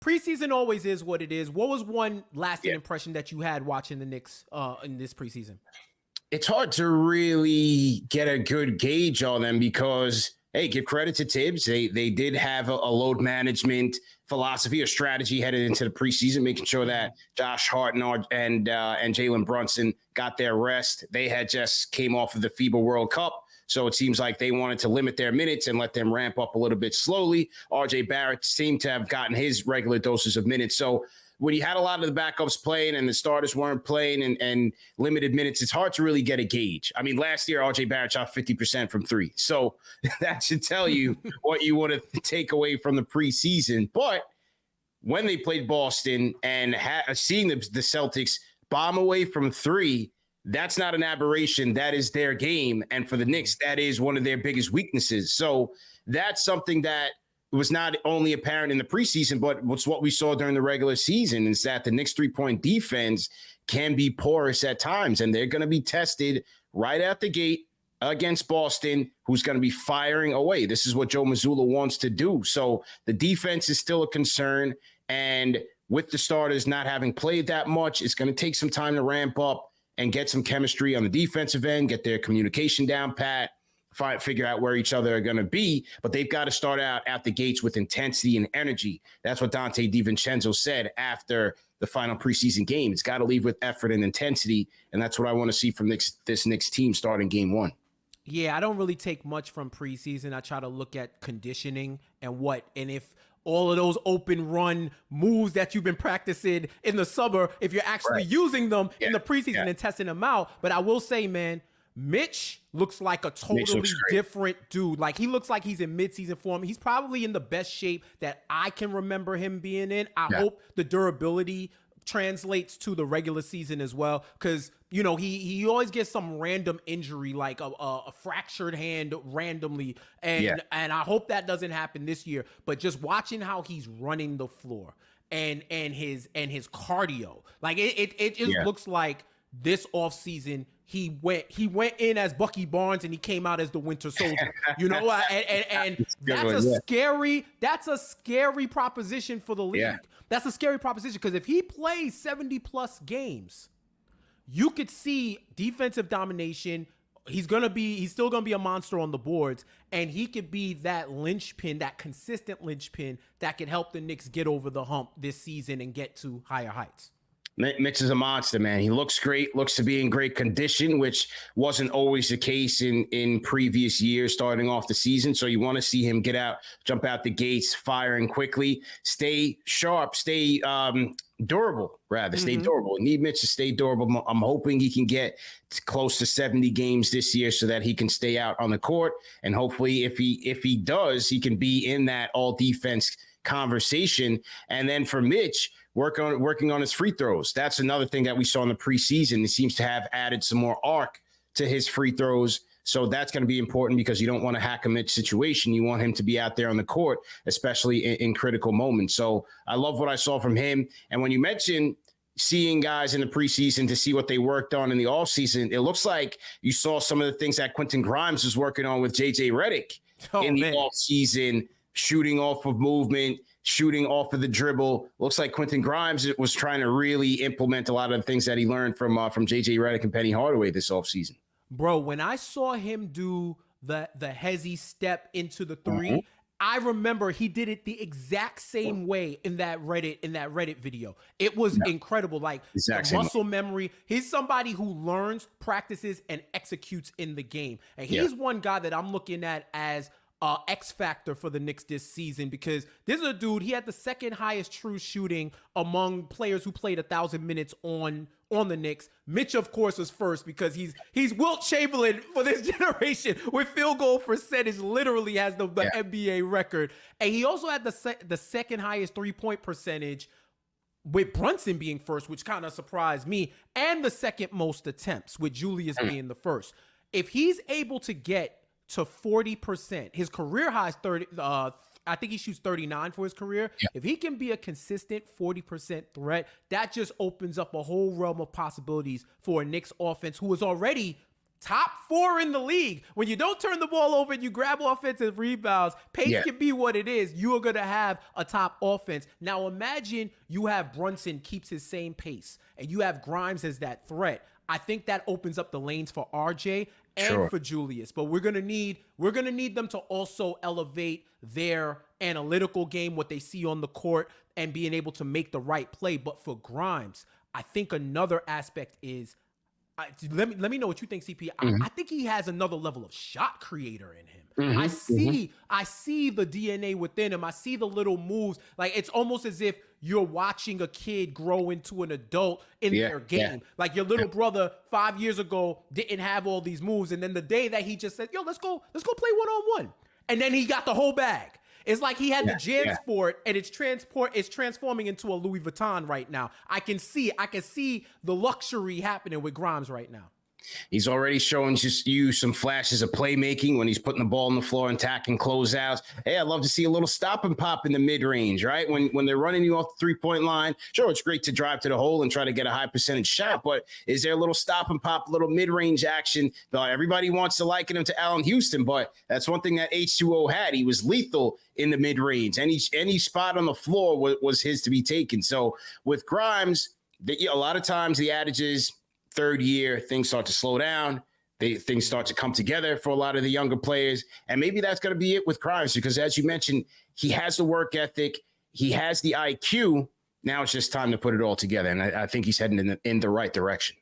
preseason always is what it is. What was one lasting impression that you had watching the Knicks in this preseason? It's hard to really get a good gauge on them because, hey, give credit to Tibbs. They did have a load management philosophy or strategy headed into the preseason, making sure that Josh Hart and Jalen Brunson got their rest. They had just came off of the FIBA World Cup. So it seems like they wanted to limit their minutes and let them ramp up a little bit slowly. RJ Barrett seemed to have gotten his regular doses of minutes. So when you had a lot of the backups playing and the starters weren't playing and limited minutes, it's hard to really get a gauge. I mean, last year, RJ Barrett shot 50% from three. So that should tell you what you want to take away from the preseason. But when they played Boston and seeing the Celtics bomb away from three, that's not an aberration. That is their game. And for the Knicks, that is one of their biggest weaknesses. So that's something that was not only apparent in the preseason, but it's what we saw during the regular season is that the Knicks 3-point defense can be porous at times, and they're going to be tested right out the gate against Boston, who's going to be firing away. This is what Joe Mazzulla wants to do. So the defense is still a concern, and with the starters not having played that much, it's going to take some time to ramp up and get some chemistry on the defensive end, get their communication down pat, figure out where each other are going to be, but they've got to start out the gates with intensity and energy. That's what Dante DiVincenzo said after the final preseason game. It's got to leave with effort and intensity, and that's what I want to see from this Knicks team starting game one. Yeah, I don't really take much from preseason. I try to look at conditioning and if all of those open run moves that you've been practicing in the summer, if you're actually using them in the preseason and testing them out. But I will say, man, Mitch looks like a totally different dude. Like, he looks like he's in midseason form. He's probably in the best shape that I can remember him being in. I hope the durability translates to the regular season as well, because he always gets some random injury, like a fractured hand randomly, and I hope that doesn't happen this year. But just watching how he's running the floor and his cardio, like it just looks like this offseason he went in as Bucky Barnes and he came out as the Winter Soldier. And that's a scary proposition for the league. That's a scary proposition, because if he plays 70 plus games, you could see defensive domination. He's still gonna be a monster on the boards, and he could be that linchpin, that consistent linchpin that can help the Knicks get over the hump this season and get to higher heights. Mitch is a monster, man. He looks great, looks to be in great condition, which wasn't always the case in previous years starting off the season. So you want to see him jump out the gates, firing quickly, stay sharp, stay durable, rather. Stay durable. Need Mitch to stay durable. I'm hoping he can get close to 70 games this year so that he can stay out on the court. And hopefully if he does, he can be in that all defense conversation. And then for Mitch, working on his free throws. That's another thing that we saw in the preseason. He seems to have added some more arc to his free throws. So that's going to be important, because you don't want to hack a Mitch situation. You want him to be out there on the court, especially in critical moments. So I love what I saw from him. And when you mention seeing guys in the preseason to see what they worked on in the offseason, it looks like you saw some of the things that Quentin Grimes was working on with JJ Redick in the offseason, shooting off of movement, shooting off of the dribble. Looks like Quentin Grimes was trying to really implement a lot of the things that he learned from JJ Redick and Penny Hardaway this offseason. Bro, when I saw him do the hezzy step into the three, I remember he did it the exact same way in that Reddit video. It was incredible. Like, the muscle memory. He's somebody who learns, practices, and executes in the game. And he's one guy that I'm looking at as X factor for the Knicks this season, because this is a dude, he had the second highest true shooting among players who played 1,000 minutes on the Knicks. Mitch, of course, was first, because he's Wilt Chamberlain for this generation with field goal percentage. Literally has the NBA record. And he also had the second highest 3-point percentage, with Brunson being first, which kind of surprised me, and the second most attempts, with Julius being the first. If he's able to get to 40%, his career high is 30. I think he shoots 39 for his career. If he can be a consistent 40% threat, that just opens up a whole realm of possibilities for a Knicks offense who is already top 4 in the league. When you don't turn the ball over and you grab offensive rebounds, pace can be what it is. You are going to have a top offense. Now imagine you have Brunson keeps his same pace and you have Grimes as that threat. I think that opens up the lanes for RJ and for Julius. But we're going to need them to also elevate their analytical game, what they see on the court, and being able to make the right play. But for Grimes, I think another aspect is let me know what you think, CP. I think he has another level of shot creator in him. I see the DNA within him. I see the little moves. Like, it's almost as if you're watching a kid grow into an adult in their game. Like, your little brother 5 years ago didn't have all these moves, and then the day that he just said, "Yo, let's go play one-on-one," and then he got the whole bag. It's like he had the jam sport, and it's transforming into a Louis Vuitton right now. I can see the luxury happening with Grimes right now. He's already showing you some flashes of playmaking when he's putting the ball on the floor and attacking closeouts. Hey, I'd love to see a little stop and pop in the mid-range, right? When they're running you off the three-point line, sure, it's great to drive to the hole and try to get a high percentage shot, but is there a little stop and pop, little mid-range action? Everybody wants to liken him to Allen Houston, but that's one thing that H2O had. He was lethal in the mid-range. Any spot on the floor was his to be taken. So with Grimes, a lot of times the adage is, third year, things start to slow down. Things start to come together for a lot of the younger players. And maybe that's going to be it with Grimes, because as you mentioned, he has the work ethic. He has the IQ. Now it's just time to put it all together. And I think he's heading in the right direction.